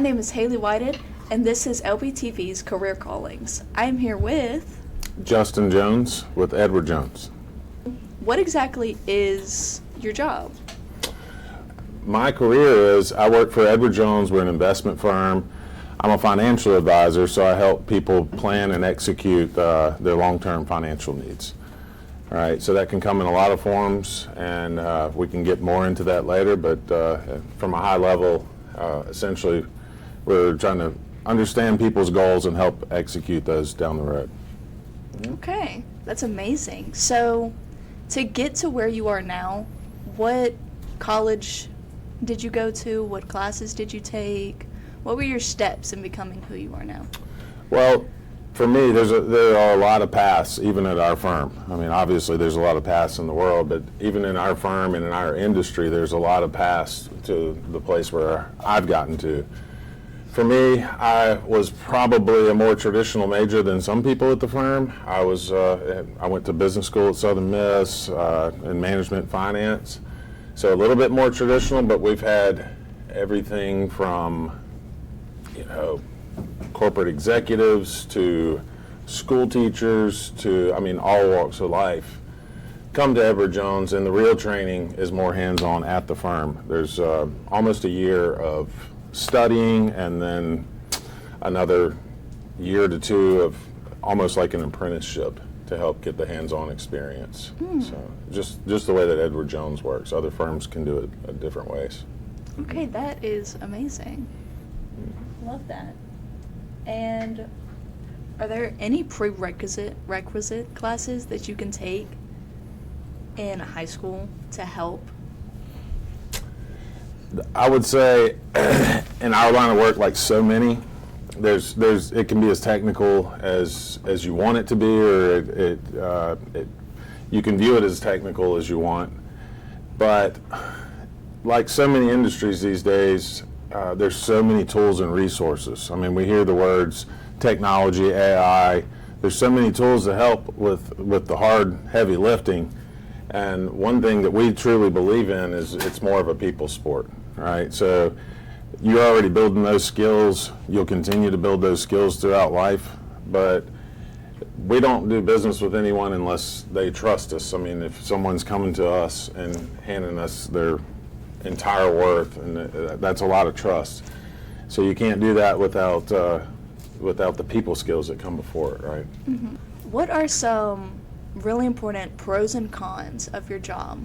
My name is Haley Whited, and this is LBTV's Career Callings. I am here with... Justin Jones with Edward Jones. What exactly is your job? My career is, I work for Edward Jones. We're an investment firm. I'm a financial advisor, so I help people plan and execute their long-term financial needs. All right, so that can come in a lot of forms, and we can get more into that later, but from a high level, essentially, we're trying to understand people's goals and help execute those down the road. Okay, that's amazing. So, to get to where you are now, what college did you go to? What classes did you take? What were your steps in becoming who you are now? Well, for me, there are a lot of paths, even at our firm. I mean, obviously, there's a lot of paths in the world, but even in our firm and in our industry, there's a lot of paths to the place where I've gotten to. For me, I was probably a more traditional major than some people at the firm. I went to business school at Southern Miss in management finance, so a little bit more traditional. But we've had everything from, corporate executives to school teachers to, all walks of life come to Edward Jones, and the real training is more hands-on at the firm. There's almost a year of studying and then another year to two of almost like an apprenticeship to help get the hands-on experience. So just the way that Edward Jones works. Other firms can do it different ways. Okay, that is amazing. Love that. And are there any requisite classes that you can take in high school to help? I would say in our line of work, like so many, it can be as technical as you want it to be, or you can view it as technical as you want. But like so many industries these days, there's so many tools and resources. I mean, we hear the words technology, AI. There's so many tools to help with the hard, heavy lifting. And one thing that we truly believe in is it's more of a people sport, right? So you're already building those skills. You'll continue to build those skills throughout life. But we don't do business with anyone unless they trust us. I mean, if someone's coming to us and handing us their entire worth, and that's a lot of trust. So you can't do that without the people skills that come before it, right? Mm-hmm. What are some really important pros and cons of your job?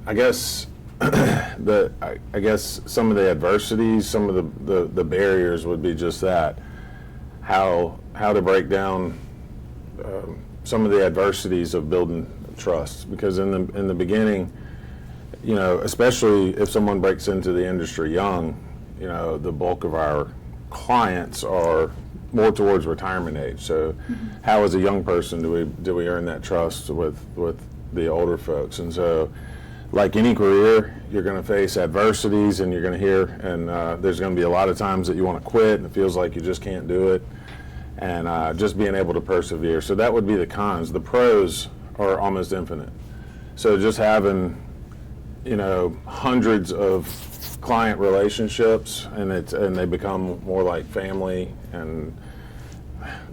I guess I guess some of the adversities, some of the barriers would be just that. How to break down some of the adversities of building trust, because in the beginning, especially if someone breaks into the industry young, the bulk of our clients are more towards retirement age. So how as a young person do we earn that trust with the older folks? And so like any career, you're going to face adversities, and you're going to hear, and there's going to be a lot of times that you want to quit and it feels like you just can't do it, and just being able to persevere. So that would be the cons. The pros are almost infinite. So just having hundreds of client relationships, and they become more like family and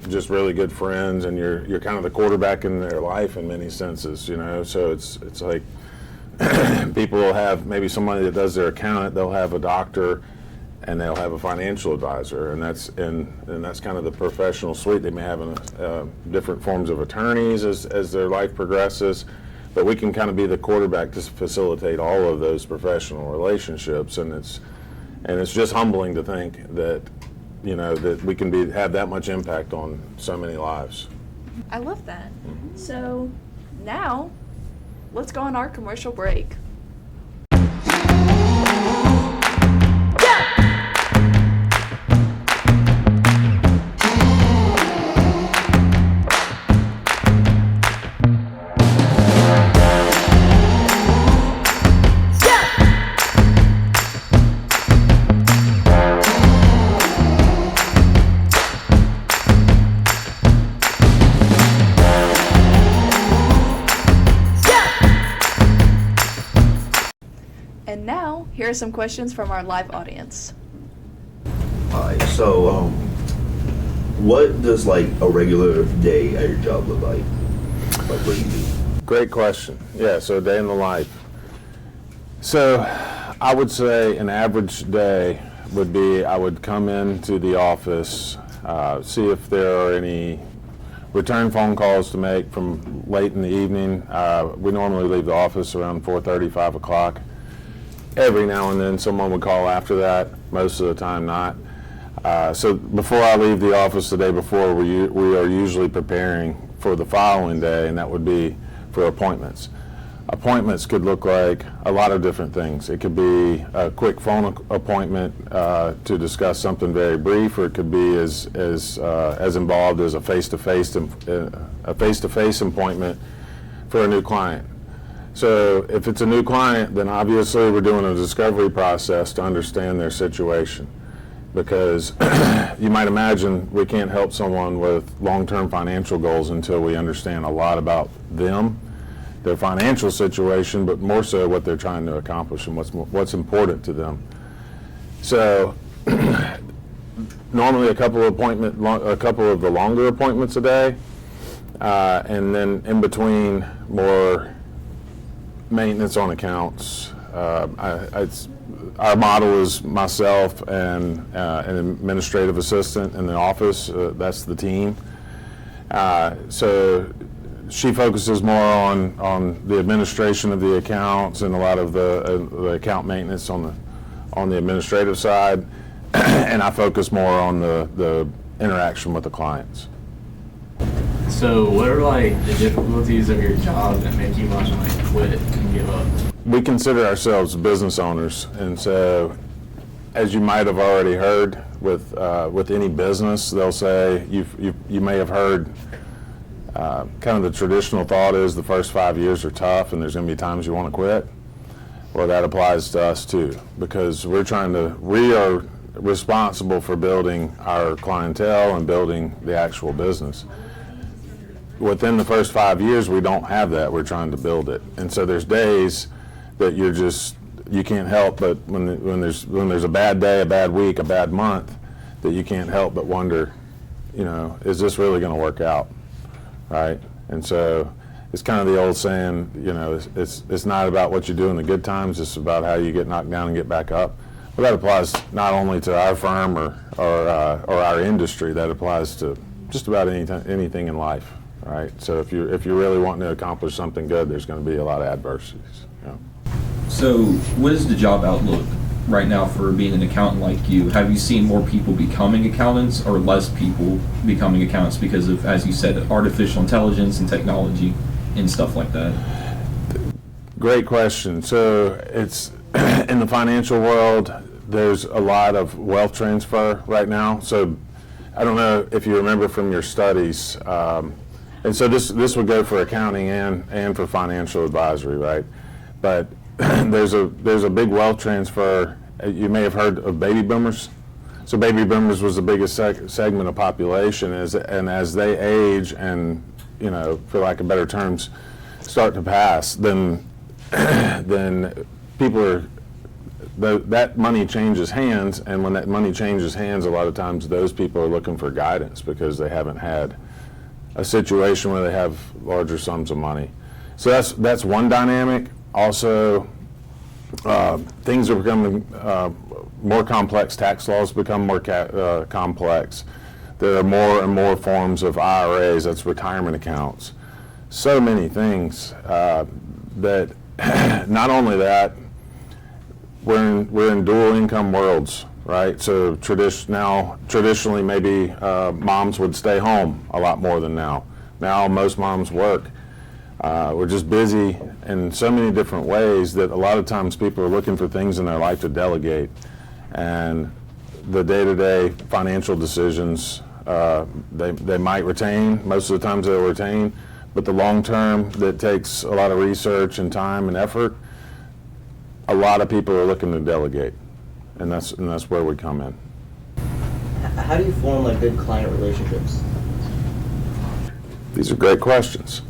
just really good friends, and you're kind of the quarterback in their life in many senses, so it's like people will have maybe somebody that does their accountant, they'll have a doctor, and they'll have a financial advisor, and that's kind of the professional suite. They may have different forms of attorneys as their life progresses. But we can kind of be the quarterback to facilitate all of those professional relationships, and it's just humbling to think that that we can have that much impact on so many lives. I love that. So now, let's go on our commercial break. And now, here are some questions from our live audience. Hi. So, what does like a regular day at your job look like? Like, what do you do? Great question. Yeah, so a day in the life. So I would say an average day would be I would come into the office, see if there are any return phone calls to make from late in the evening. We normally leave the office around 4:30, 5 o'clock. Every now and then someone would call after that, most of the time not. So before I leave the office the day before, we are usually preparing for the following day, and that would be for appointments. Appointments could look like a lot of different things. It could be a quick phone appointment to discuss something very brief, or it could be as involved as a face-to-face appointment for a new client. So if it's a new client, then obviously we're doing a discovery process to understand their situation. Because you might imagine we can't help someone with long-term financial goals until we understand a lot about them, their financial situation, but more so what they're trying to accomplish and what's important to them. So normally a couple of the longer appointments a day, and then in between more maintenance on accounts. Our model is myself and an administrative assistant in the office. That's the team. So she focuses more on the administration of the accounts and a lot of the account maintenance on the administrative side, and I focus more on the interaction with the clients. So what are like the difficulties of your job that make you want to like quit and give up? We consider ourselves business owners, and so as you might have already heard with any business, they'll say you may have heard kind of the traditional thought is the first 5 years are tough and there's going to be times you want to quit. Well, that applies to us too, because we are responsible for building our clientele and building the actual business. Within the first 5 years, we don't have that. We're trying to build it, and so there's days that you can't help but when there's a bad day, a bad week, a bad month, that you can't help but wonder, is this really going to work out, right? And so it's kind of the old saying, it's not about what you do in the good times, it's about how you get knocked down and get back up. Well, that applies not only to our firm or our industry, that applies to just about anything in life. Right. So if you're really wanting to accomplish something good, there's going to be a lot of adversities. So what is the job outlook right now for being an accountant like you? Have you seen more people becoming accountants or less people becoming accountants because of, as you said, artificial intelligence and technology and stuff like that? Great question. So it's in the financial world, there's a lot of wealth transfer right now. So I don't know if you remember from your studies. And so this would go for accounting and for financial advisory, right? But there's a big wealth transfer. You may have heard of baby boomers. So baby boomers was the biggest segment of population, and as they age and, for lack of better terms, start to pass, then people that money changes hands, and when that money changes hands, a lot of times those people are looking for guidance because they haven't had a situation where they have larger sums of money. So that's one dynamic. Also, things are becoming more complex. Tax laws become more complex. There are more and more forms of IRAs, that's retirement accounts. So many things that not only that, we're in dual income worlds. Right, so traditionally maybe moms would stay home a lot more than now. Now most moms work. We're just busy in so many different ways that a lot of times people are looking for things in their life to delegate. And the day-to-day financial decisions, they might retain, most of the times they'll retain, but the long term that takes a lot of research and time and effort, a lot of people are looking to delegate. And that's where we come in. How do you form like good client relationships? These are great questions.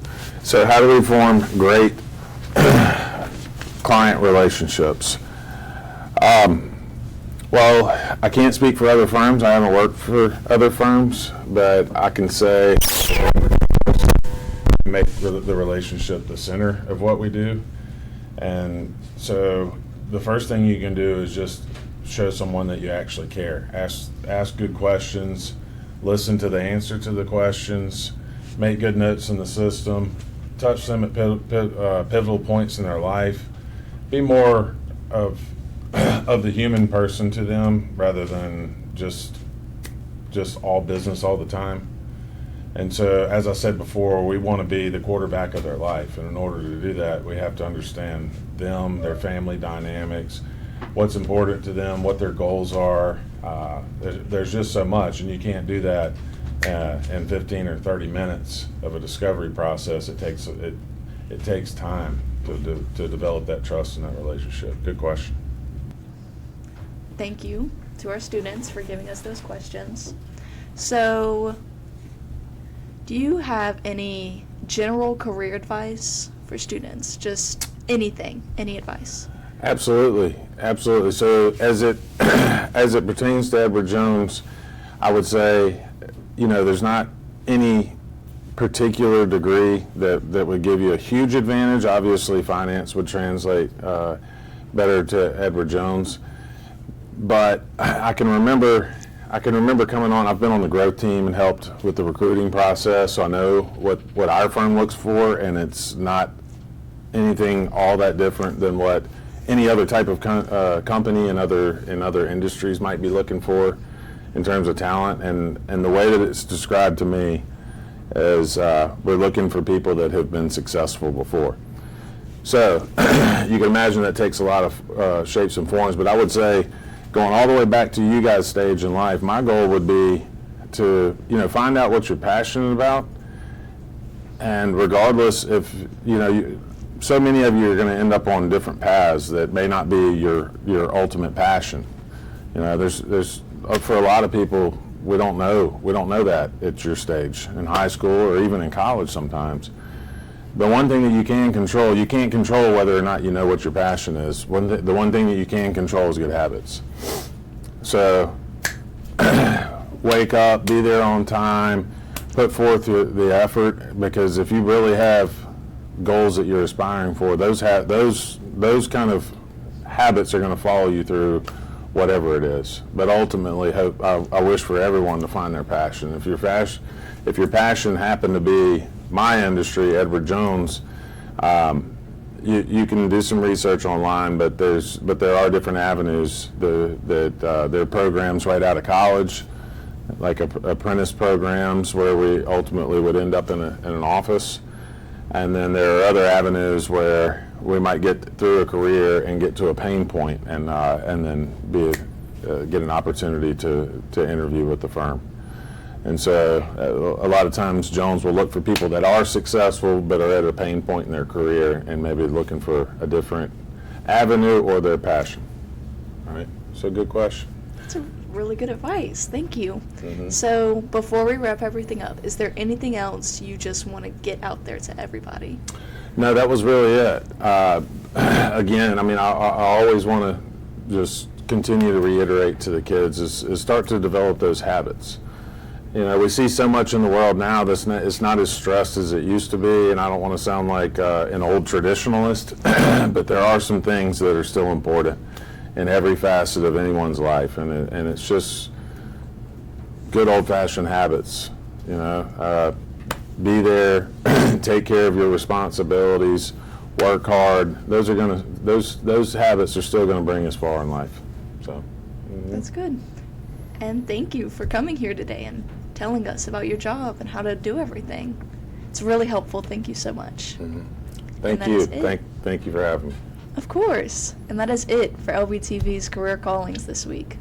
So how do we form great client relationships? Well, I can't speak for other firms. I haven't worked for other firms, but I can say make the relationship the center of what we do. And so the first thing you can do is just show someone that you actually care. Ask good questions, listen to the answer to the questions, make good notes in the system, touch them at pivotal points in their life. Be more of the human person to them rather than just all business all the time. And so, as I said before, we want to be the quarterback of their life. And in order to do that, we have to understand them, their family dynamics, what's important to them, what their goals are. There's just so much, and you can't do that in 15 or 30 minutes of a discovery process. It takes time to develop that trust in that relationship. Good question. Thank you to our students for giving us those questions. So, do you have any general career advice for students? Just anything, any advice? Absolutely. So as it pertains to Edward Jones, I would say, there's not any particular degree that would give you a huge advantage. Obviously, finance would translate better to Edward Jones. But I can remember coming on. I've been on the growth team and helped with the recruiting process, so I know what our firm looks for, and it's not anything all that different than what any other type of company in other industries might be looking for in terms of talent. And the way that it's described to me is we're looking for people that have been successful before. So you can imagine that takes a lot of shapes and forms, but I would say, going all the way back to you guys' stage in life, my goal would be to find out what you're passionate about, and regardless if so many of you are going to end up on different paths that may not be your ultimate passion. There's for a lot of people, we don't know that at your stage in high school or even in college sometimes. The one thing that you can't control whether or not you know what your passion is. The one thing that you can control is good habits. So wake up, be there on time, put forth the effort, because if you really have goals that you're aspiring for, those kind of habits are going to follow you through whatever it is. But ultimately, I wish for everyone to find their passion. If your passion happened to be my industry, Edward Jones, you can do some research online, but there are different avenues. There are programs right out of college, like apprentice programs, where we ultimately would end up in an office. And then there are other avenues where we might get through a career and get to a pain point, and then get an opportunity to interview with the firm. And so a lot of times Jones will look for people that are successful but are at a pain point in their career and maybe looking for a different avenue or their passion. All right, so good question. That's a really good advice. Thank you. Mm-hmm. So before we wrap everything up, is there anything else you just want to get out there to everybody? No, that was really it. Again, I always want to just continue to reiterate to the kids is start to develop those habits. We see so much in the world now it's not as stressed as it used to be, and I don't want to sound like an old traditionalist, but there are some things that are still important in every facet of anyone's life, and it's just good old-fashioned habits. Be there, take care of your responsibilities, work hard. Those habits are still going to bring us far in life. So. Mm-hmm. That's good. And thank you for coming here today and telling us about your job and how to do everything. It's really helpful. Thank you so much. Mm-hmm. Thank you. Thank you for having me. Of course. And that is it for LBTV's Career Callings this week.